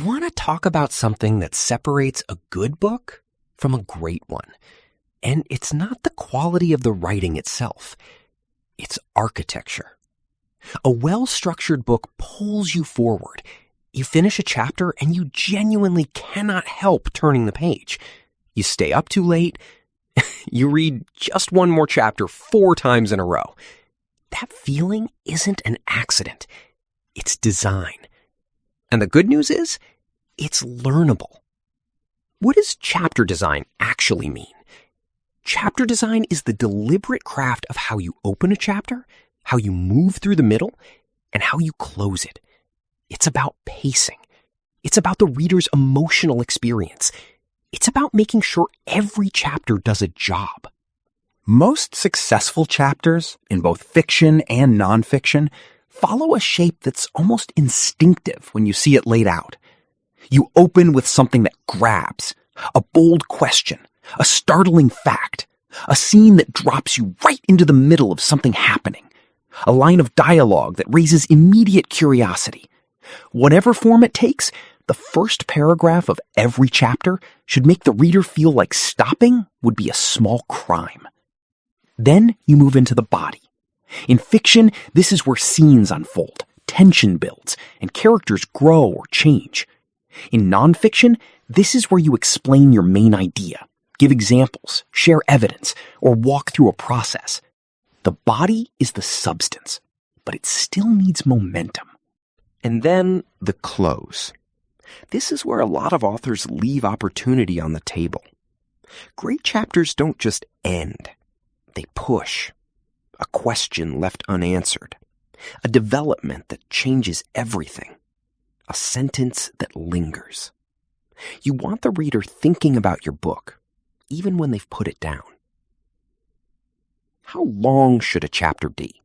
want to talk about something that separates a good book from a great one. And it's not the quality of the writing itself. It's architecture. A well-structured book pulls you forward. You finish a chapter and you genuinely cannot help turning the page. You stay up too late. You read just one more chapter 4 times in a row. That feeling isn't an accident. It's design. And the good news is, it's learnable. What does chapter design actually mean? Chapter design is the deliberate craft of how you open a chapter, how you move through the middle, and how you close it. It's about pacing. It's about the reader's emotional experience. It's about making sure every chapter does a job. Most successful chapters, in both fiction and nonfiction, follow a shape that's almost instinctive when you see it laid out. You open with something that grabs, a bold question, a startling fact, a scene that drops you right into the middle of something happening, a line of dialogue that raises immediate curiosity. Whatever form it takes, the first paragraph of every chapter should make the reader feel like stopping would be a small crime. Then you move into the body. In fiction, this is where scenes unfold, tension builds, and characters grow or change. In nonfiction, this is where you explain your main idea, give examples, share evidence, or walk through a process. The body is the substance, but it still needs momentum. And then the close. This is where a lot of authors leave opportunity on the table. Great chapters don't just end. They push. A question left unanswered. A development that changes everything. A sentence that lingers. You want the reader thinking about your book, even when they've put it down. How long should a chapter be?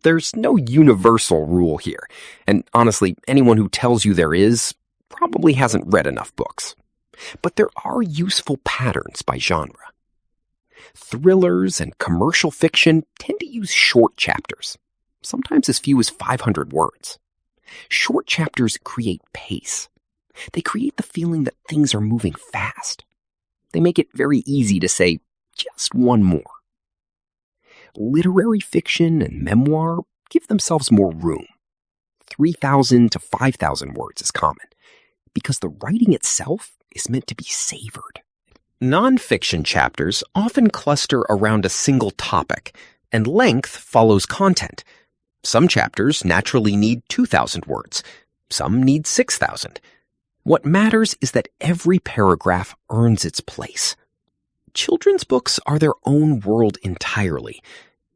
There's no universal rule here, and honestly, anyone who tells you there is probably hasn't read enough books. But there are useful patterns by genre. Thrillers and commercial fiction tend to use short chapters, sometimes as few as 500 words. Short chapters create pace. They create the feeling that things are moving fast. They make it very easy to say, just one more. Literary fiction and memoir give themselves more room. 3,000 to 5,000 words is common, because the writing itself is meant to be savored. Nonfiction chapters often cluster around a single topic, and length follows content. Some chapters naturally need 2,000 words. Some need 6,000. What matters is that every paragraph earns its place. Children's books are their own world entirely.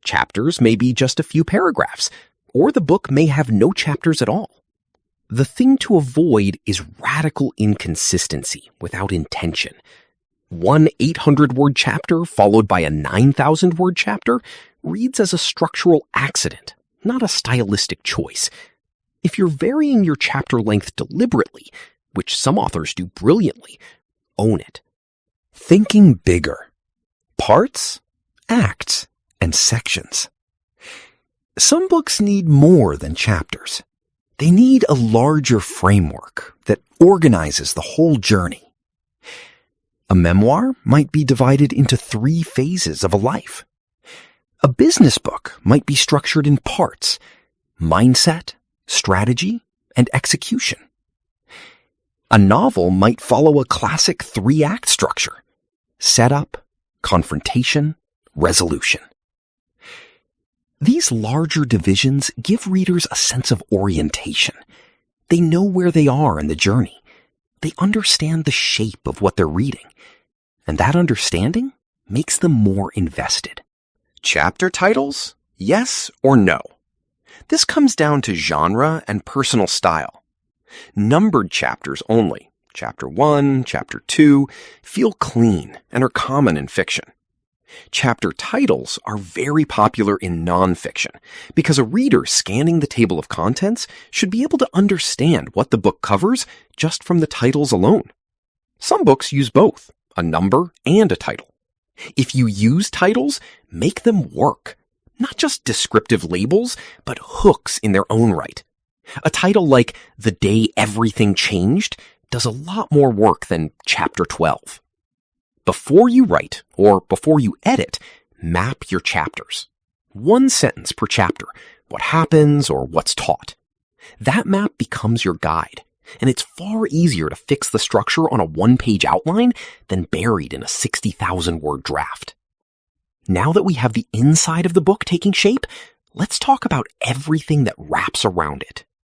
Chapters may be just a few paragraphs, or the book may have no chapters at all. The thing to avoid is radical inconsistency without intention. One 800-word chapter followed by a 9,000-word chapter reads as a structural accident, not a stylistic choice. If you're varying your chapter length deliberately, which some authors do brilliantly, own it. Thinking bigger. Parts, acts, and sections. Some books need more than chapters. They need a larger framework that organizes the whole journey. A memoir might be divided into 3 phases of a life. A business book might be structured in parts: mindset, strategy, and execution. A novel might follow a classic 3-act structure: setup, confrontation, resolution. These larger divisions give readers a sense of orientation. They know where they are in the journey. They understand the shape of what they're reading. And that understanding makes them more invested. Chapter titles? Yes or no? This comes down to genre and personal style. Numbered chapters only, Chapter 1, Chapter 2, feel clean and are common in fiction. Chapter titles are very popular in nonfiction because a reader scanning the table of contents should be able to understand what the book covers just from the titles alone. Some books use both, a number and a title. If you use titles, make them work. Not just descriptive labels, but hooks in their own right. A title like The Day Everything Changed does a lot more work than Chapter 12. Before you write, or before you edit, map your chapters. 1 sentence per chapter, what happens or what's taught. That map becomes your guide, and it's far easier to fix the structure on a 1-page outline than buried in a 60,000-word draft. Now that we have the inside of the book taking shape, let's talk about everything that wraps around it.